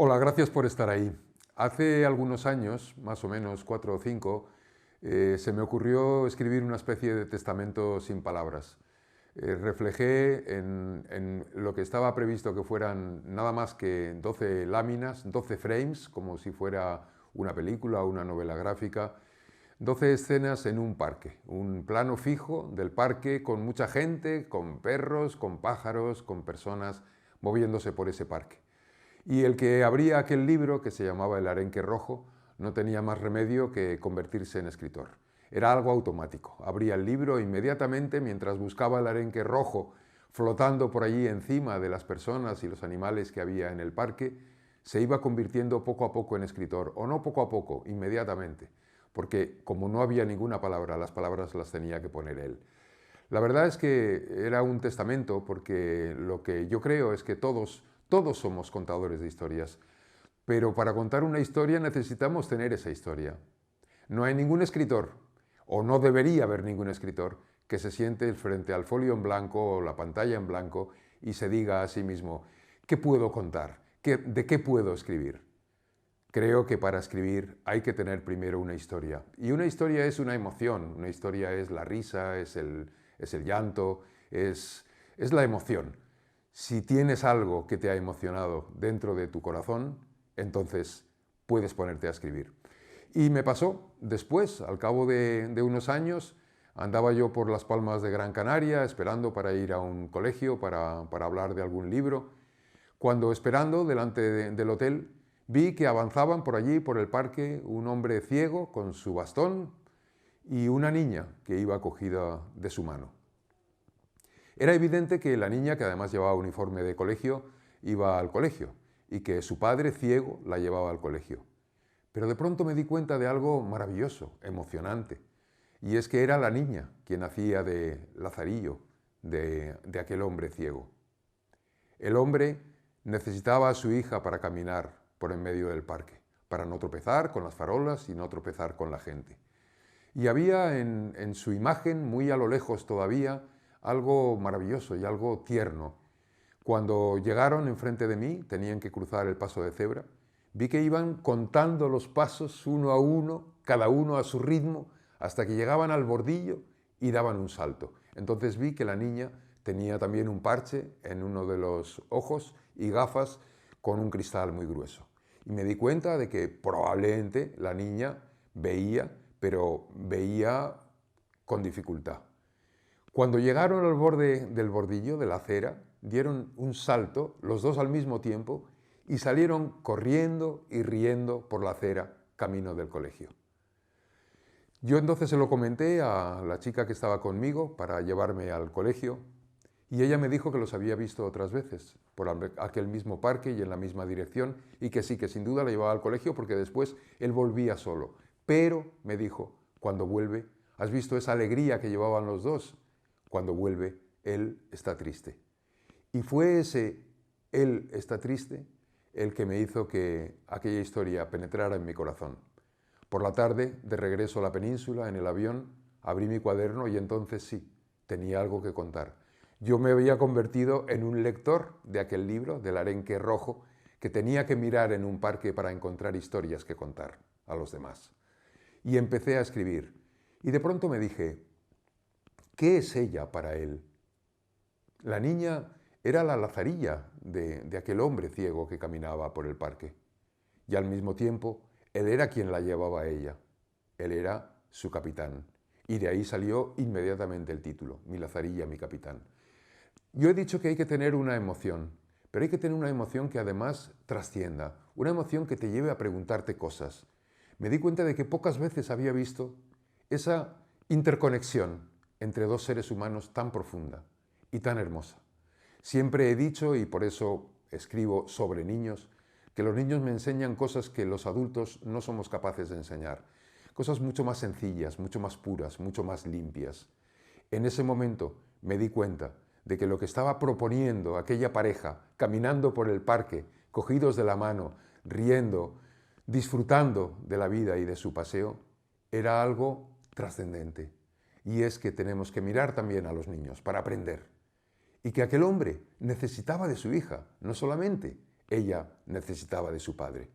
Hola, gracias por estar ahí. Hace algunos años, más o menos 4 o 5, se me ocurrió escribir una especie de testamento sin palabras. Reflejé en lo que estaba previsto que fueran nada más que 12 láminas, 12 frames, como si fuera una película o una novela gráfica, 12 escenas en un parque, un plano fijo del parque con mucha gente, con perros, con pájaros, con personas moviéndose por ese parque. Y el que abría aquel libro, que se llamaba El arenque rojo, no tenía más remedio que convertirse en escritor. Era algo automático. Abría el libro e inmediatamente, mientras buscaba el arenque rojo flotando por allí encima de las personas y los animales que había en el parque, se iba convirtiendo poco a poco en escritor, o no poco a poco, inmediatamente, porque como no había ninguna palabra, las palabras las tenía que poner él. La verdad es que era un testamento porque lo que yo creo es que todos somos contadores de historias, pero para contar una historia necesitamos tener esa historia. No hay ningún escritor, o no debería haber ningún escritor, que se siente frente al folio en blanco o la pantalla en blanco y se diga a sí mismo, ¿qué puedo contar? ¿De qué puedo escribir? Creo que para escribir hay que tener primero una historia. Y una historia es una emoción, una historia es la risa, es el llanto, es la emoción. Si tienes algo que te ha emocionado dentro de tu corazón, entonces puedes ponerte a escribir. Y me pasó después, al cabo de unos años, andaba yo por las Palmas de Gran Canaria esperando para ir a un colegio, para hablar de algún libro, cuando esperando delante del hotel vi que avanzaban por allí, por el parque, un hombre ciego con su bastón y una niña que iba cogida de su mano. Era evidente que la niña, que además llevaba uniforme de colegio, iba al colegio y que su padre, ciego, la llevaba al colegio. Pero de pronto me di cuenta de algo maravilloso, emocionante, y es que era la niña quien hacía de lazarillo de aquel hombre ciego. El hombre necesitaba a su hija para caminar por en medio del parque, para no tropezar con las farolas y no tropezar con la gente. Y había en su imagen, muy a lo lejos todavía, algo maravilloso y algo tierno. Cuando llegaron enfrente de mí, tenían que cruzar el paso de cebra, vi que iban contando los pasos uno a uno, cada uno a su ritmo, hasta que llegaban al bordillo y daban un salto. Entonces vi que la niña tenía también un parche en uno de los ojos y gafas con un cristal muy grueso. Y me di cuenta de que probablemente la niña veía, pero veía con dificultad. Cuando llegaron al borde del bordillo de la acera, dieron un salto, los dos al mismo tiempo, y salieron corriendo y riendo por la acera, camino del colegio. Yo entonces se lo comenté a la chica que estaba conmigo para llevarme al colegio, y ella me dijo que los había visto otras veces, por aquel mismo parque y en la misma dirección, y que sí, que sin duda la llevaba al colegio porque después él volvía solo. Pero, me dijo, cuando vuelve, ¿has visto esa alegría que llevaban los dos? Cuando vuelve, él está triste. Y fue ese él está triste el que me hizo que aquella historia penetrara en mi corazón. Por la tarde, de regreso a la península, en el avión, abrí mi cuaderno y entonces sí, tenía algo que contar. Yo me había convertido en un lector de aquel libro, del arenque rojo, que tenía que mirar en un parque para encontrar historias que contar a los demás. Y empecé a escribir. Y de pronto me dije, ¿qué es ella para él? La niña era la lazarilla de aquel hombre ciego que caminaba por el parque. Y al mismo tiempo, él era quien la llevaba a ella. Él era su capitán. Y de ahí salió inmediatamente el título, Mi lazarilla, mi capitán. Yo he dicho que hay que tener una emoción, pero hay que tener una emoción que además trascienda, una emoción que te lleve a preguntarte cosas. Me di cuenta de que pocas veces había visto esa interconexión entre dos seres humanos tan profunda y tan hermosa. Siempre he dicho, y por eso escribo sobre niños, que los niños me enseñan cosas que los adultos no somos capaces de enseñar. Cosas mucho más sencillas, mucho más puras, mucho más limpias. En ese momento me di cuenta de que lo que estaba proponiendo aquella pareja, caminando por el parque, cogidos de la mano, riendo, disfrutando de la vida y de su paseo, era algo trascendente. Y es que tenemos que mirar también a los niños para aprender. Y que aquel hombre necesitaba de su hija, no solamente ella necesitaba de su padre.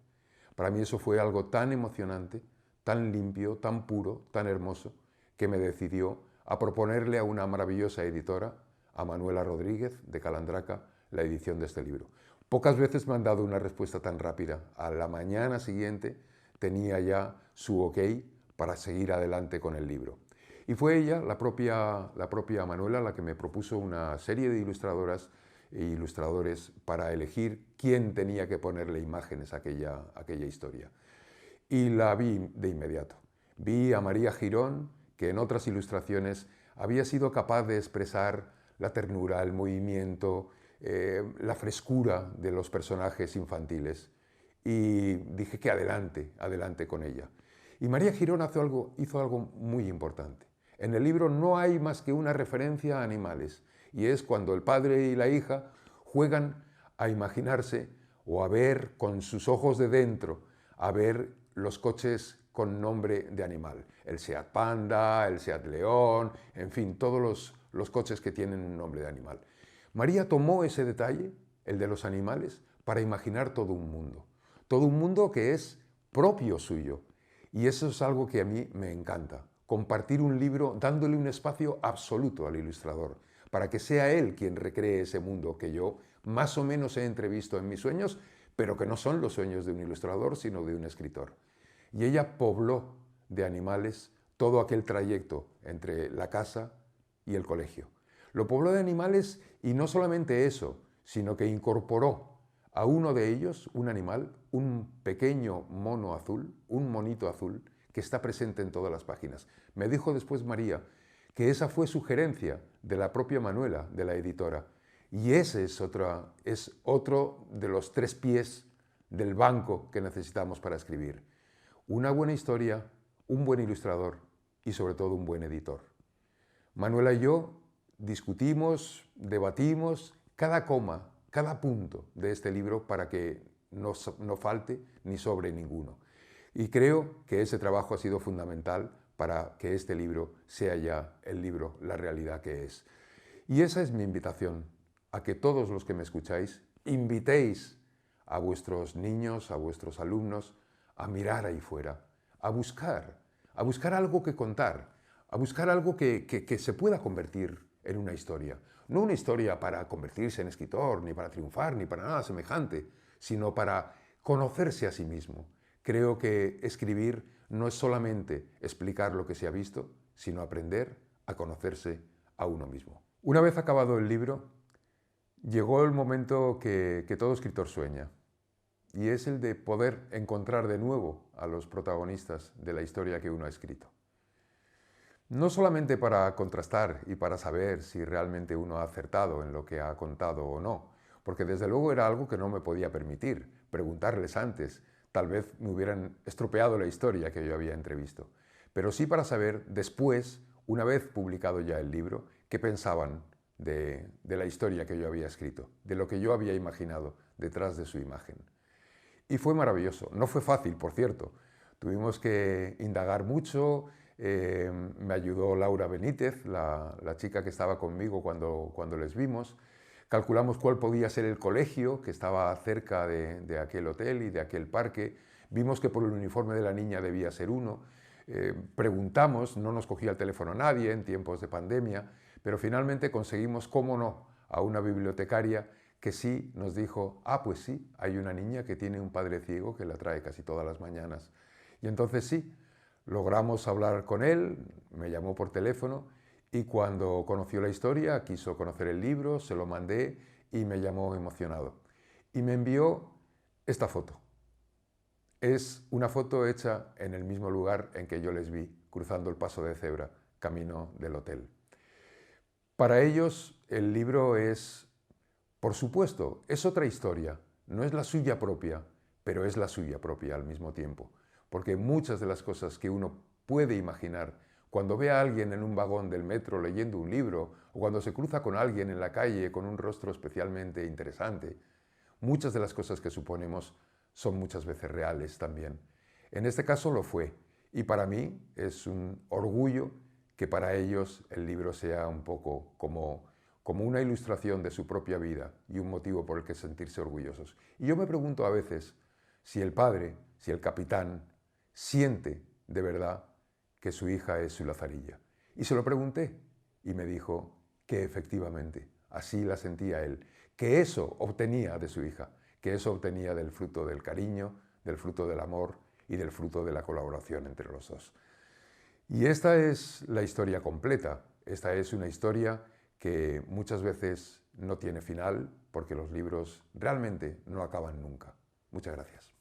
Para mí eso fue algo tan emocionante, tan limpio, tan puro, tan hermoso, que me decidió a proponerle a una maravillosa editora, a Manuela Rodríguez de Calandraca, la edición de este libro. Pocas veces me han dado una respuesta tan rápida. A la mañana siguiente tenía ya su ok para seguir adelante con el libro. Y fue ella, la propia Manuela, la que me propuso una serie de ilustradoras e ilustradores para elegir quién tenía que ponerle imágenes a aquella historia. Y la vi de inmediato. Vi a María Girón, que en otras ilustraciones había sido capaz de expresar la ternura, el movimiento, la frescura de los personajes infantiles. Y dije que adelante, adelante con ella. Y María Girón hizo algo muy importante. En el libro no hay más que una referencia a animales, y es cuando el padre y la hija juegan a imaginarse o a ver con sus ojos de dentro, a ver los coches con nombre de animal. El Seat Panda, el Seat León, en fin, todos los coches que tienen un nombre de animal. María tomó ese detalle, el de los animales, para imaginar todo un mundo que es propio suyo. Y eso es algo que a mí me encanta, compartir un libro dándole un espacio absoluto al ilustrador, para que sea él quien recree ese mundo que yo más o menos he entrevisto en mis sueños, pero que no son los sueños de un ilustrador, sino de un escritor. Y ella pobló de animales todo aquel trayecto entre la casa y el colegio. Lo pobló de animales y no solamente eso, sino que incorporó a uno de ellos, un animal, un pequeño mono azul, un monito azul, que está presente en todas las páginas. Me dijo después María que esa fue sugerencia de la propia Manuela, de la editora. Y ese es otro de los 3 pies del banco que necesitamos para escribir. Una buena historia, un buen ilustrador y sobre todo un buen editor. Manuela y yo discutimos, debatimos cada coma, cada punto de este libro para que no falte ni sobre ninguno. Y creo que ese trabajo ha sido fundamental para que este libro sea ya el libro, la realidad que es. Y esa es mi invitación, a que todos los que me escucháis invitéis a vuestros niños, a vuestros alumnos, a mirar ahí fuera, a buscar algo que contar, a buscar algo que se pueda convertir en una historia. No una historia para convertirse en escritor, ni para triunfar, ni para nada semejante, sino para conocerse a sí mismo. Creo que escribir no es solamente explicar lo que se ha visto, sino aprender a conocerse a uno mismo. Una vez acabado el libro, llegó el momento que todo escritor sueña, y es el de poder encontrar de nuevo a los protagonistas de la historia que uno ha escrito. No solamente para contrastar y para saber si realmente uno ha acertado en lo que ha contado o no, porque desde luego era algo que no me podía permitir preguntarles antes. Tal vez me hubieran estropeado la historia que yo había entrevisto. Pero sí para saber después, una vez publicado ya el libro, qué pensaban de la historia que yo había escrito, de lo que yo había imaginado detrás de su imagen. Y fue maravilloso. No fue fácil, por cierto. Tuvimos que indagar mucho. Me ayudó Laura Benítez, la chica que estaba conmigo cuando les vimos. Calculamos cuál podía ser el colegio que estaba cerca de aquel hotel y de aquel parque. Vimos que por el uniforme de la niña debía ser uno. Preguntamos, no nos cogía el teléfono nadie en tiempos de pandemia, pero finalmente conseguimos, cómo no, a una bibliotecaria que sí nos dijo, pues sí, hay una niña que tiene un padre ciego que la trae casi todas las mañanas. Y entonces sí, logramos hablar con él, me llamó por teléfono y cuando conoció la historia, quiso conocer el libro, se lo mandé y me llamó emocionado. Y me envió esta foto. Es una foto hecha en el mismo lugar en que yo les vi, cruzando el paso de cebra, camino del hotel. Para ellos el libro es, por supuesto, es otra historia, no es la suya propia, pero es la suya propia al mismo tiempo, porque muchas de las cosas que uno puede imaginar cuando ve a alguien en un vagón del metro leyendo un libro o cuando se cruza con alguien en la calle con un rostro especialmente interesante, muchas de las cosas que suponemos son muchas veces reales también. En este caso lo fue, y para mí es un orgullo que para ellos el libro sea un poco como como una ilustración de su propia vida y un motivo por el que sentirse orgullosos. Y yo me pregunto a veces si el padre, si el capitán, siente de verdad que su hija es su Lazarilla. Y se lo pregunté y me dijo que efectivamente así la sentía él, que eso obtenía de su hija, que eso obtenía del fruto del cariño, del fruto del amor y del fruto de la colaboración entre los dos. Y esta es la historia completa. Esta es una historia que muchas veces no tiene final porque los libros realmente no acaban nunca. Muchas gracias.